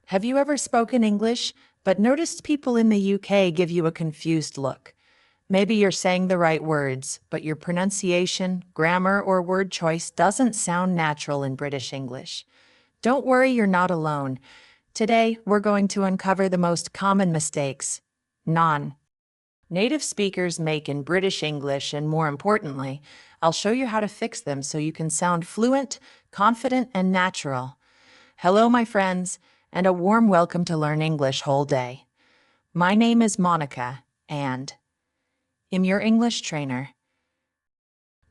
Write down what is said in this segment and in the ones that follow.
Have you ever spoken English, but noticed people in the UK give you a confused look? Maybe you're saying the right words, but your pronunciation, grammar, or word choice doesn't sound natural in British English. Don't worry, you're not alone. Today, we're going to uncover the most common mistakes non-native speakers make in British English, and more importantly, I'll show you how to fix them so you can sound fluent, confident, and natural. Hello, my friends, and a warm welcome to Learn English Whole Day. My name is Monica, and I'm your English trainer.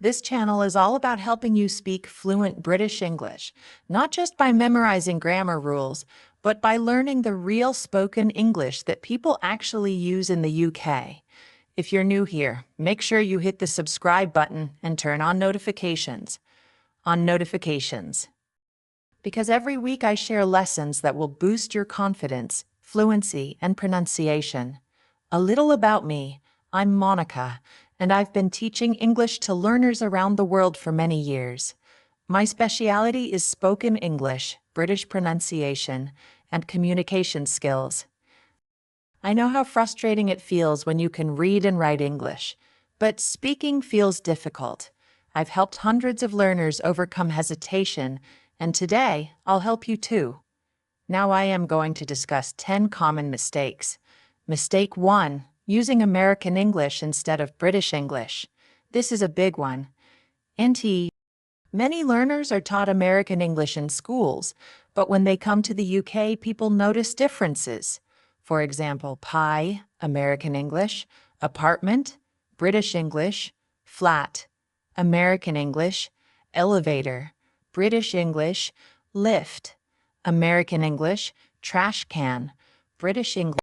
This channel is all about helping you speak fluent British English, not just by memorizing grammar rules, but by learning the real spoken English that people actually use in the UK. If you're new here, make sure you hit the subscribe button and turn on notifications. Because every week I share lessons that will boost your confidence, fluency, and pronunciation. A little about me. I'm Monica, and I've been teaching English to learners around the world for many years. My specialty is spoken English, British pronunciation, and communication skills. I know how frustrating it feels when you can read and write English, but speaking feels difficult. I've helped hundreds of learners overcome hesitation, and today I'll help you too. Now I am going to discuss 10 common mistakes. Mistake 1. Using American English instead of British English. This is a big one. Many learners are taught American English in schools, but when they come to the UK, people notice differences. For example, pie, American English; apartment, British English; flat, American English; elevator, British English; lift, American English; trash can, British English.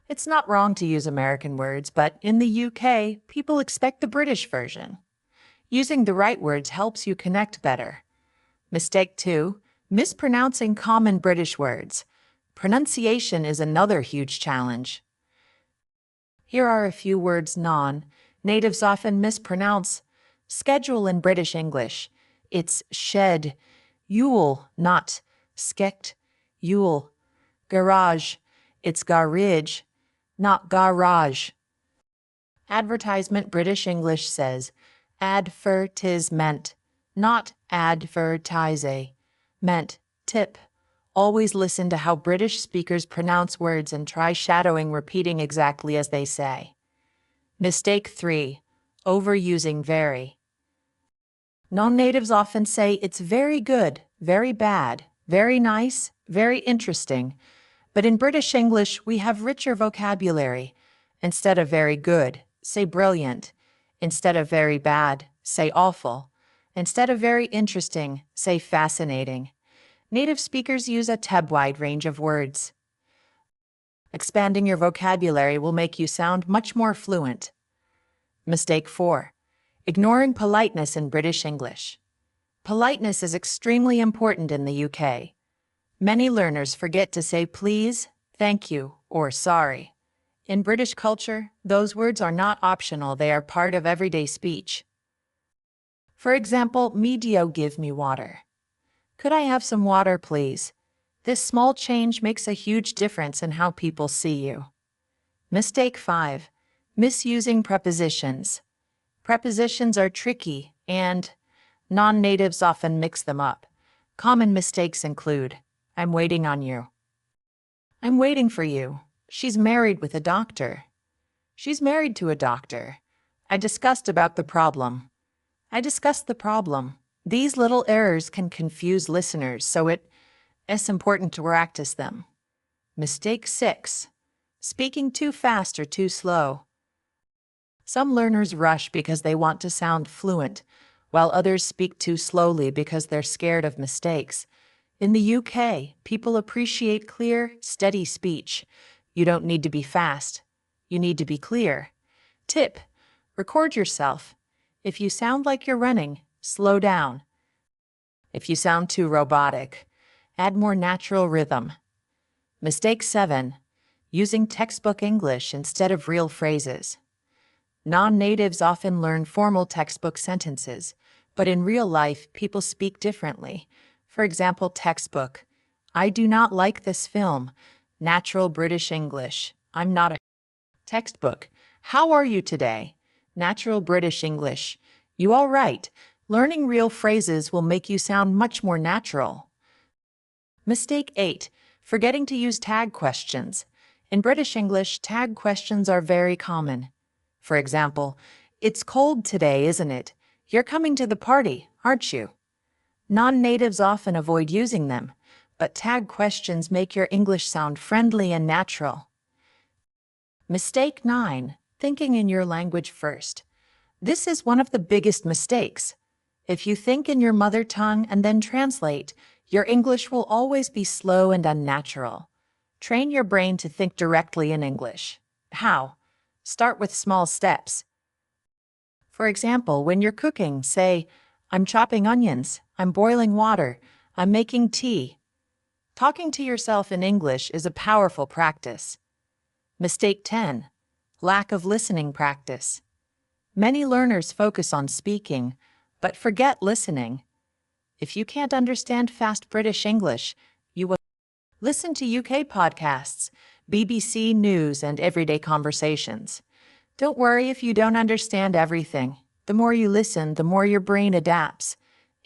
It's not wrong to use American words, but in the UK, people expect the British version. Using the right words helps you connect better. Mistake 2. Mispronouncing common British words. Pronunciation is another huge challenge. Here are a few words non-natives often mispronounce. Schedule in British English. It's shed, Yule, not skekt, Yule. Garage. It's garage, not garage. Advertisement British English says advertisement, not advertise. Meant tip. Always listen to how British speakers pronounce words and try shadowing repeating exactly as they say. Mistake 3. Overusing very. Non-natives often say it's very good, very bad, very nice, very interesting. But in British English, we have richer vocabulary. Instead of very good, say brilliant. Instead of very bad, say awful. Instead of very interesting, say fascinating. Native speakers use a wide range of words. Expanding your vocabulary will make you sound much more fluent. Mistake 4. Ignoring politeness in British English. Politeness is extremely important in the UK. Many learners forget to say please, thank you, or sorry. In British culture, those words are not optional, they are part of everyday speech. For example, medio give me water. Could I have some water, please? This small change makes a huge difference in how people see you. Mistake 5. Misusing prepositions. Prepositions are tricky, and non-natives often mix them up. Common mistakes include I'm waiting on you. I'm waiting for you. She's married with a doctor. She's married to a doctor. I discussed about the problem. I discussed the problem. These little errors can confuse listeners, so it's important to practice them. Mistake 6. Speaking too fast or too slow. Some learners rush because they want to sound fluent, while others speak too slowly because they're scared of mistakes. In the UK, people appreciate clear, steady speech. You don't need to be fast. You need to be clear. Tip: record yourself. If you sound like you're running, slow down. If you sound too robotic, add more natural rhythm. Mistake 7. Using textbook English instead of real phrases. Non-natives often learn formal textbook sentences, but in real life, people speak differently. For example, textbook. I do not like this film. Natural British English. I'm not a textbook. How are you today? Natural British English. You all right? Learning real phrases will make you sound much more natural. Mistake 8. Forgetting to use tag questions. In British English, tag questions are very common. For example, it's cold today, isn't it? You're coming to the party, aren't you? Non-natives often avoid using them, but tag questions make your English sound friendly and natural. Mistake 9. Thinking in your language first. This is one of the biggest mistakes. If you think in your mother tongue and then translate, your English will always be slow and unnatural. Train your brain to think directly in English. How? Start with small steps. For example, when you're cooking, say, I'm chopping onions, I'm boiling water, I'm making tea. Talking to yourself in English is a powerful practice. Mistake 10. Lack of listening practice. Many learners focus on speaking, but forget listening. If you can't understand fast British English, you will listen to UK podcasts, BBC News, and everyday conversations. Don't worry if you don't understand everything. The more you listen, the more your brain adapts.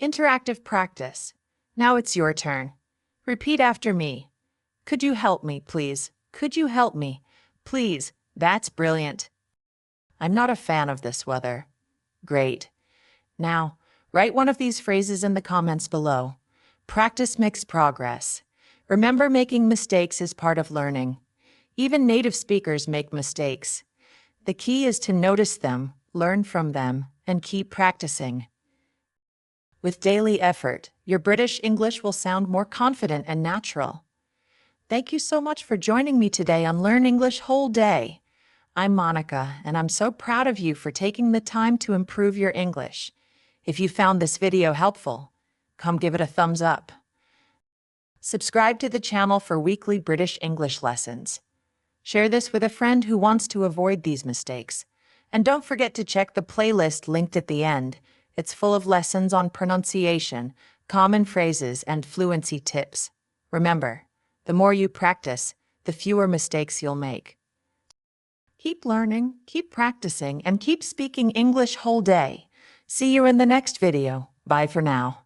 Interactive practice. Now it's your turn. Repeat after me. Could you help me, please? Could you help me? Please. That's brilliant. I'm not a fan of this weather. Great. Now, write one of these phrases in the comments below. Practice makes progress. Remember, making mistakes is part of learning. Even native speakers make mistakes. The key is to notice them, learn from them, and keep practicing. With daily effort, your British English will sound more confident and natural. Thank you so much for joining me today on Learn English Whole Day. I'm Monica, and I'm so proud of you for taking the time to improve your English. If you found this video helpful, come give it a thumbs up. Subscribe to the channel for weekly British English lessons. Share this with a friend who wants to avoid these mistakes. And don't forget to check the playlist linked at the end. It's full of lessons on pronunciation, common phrases, and fluency tips. Remember, the more you practice, the fewer mistakes you'll make. Keep learning, keep practicing, and keep speaking English whole day. See you in the next video. Bye for now.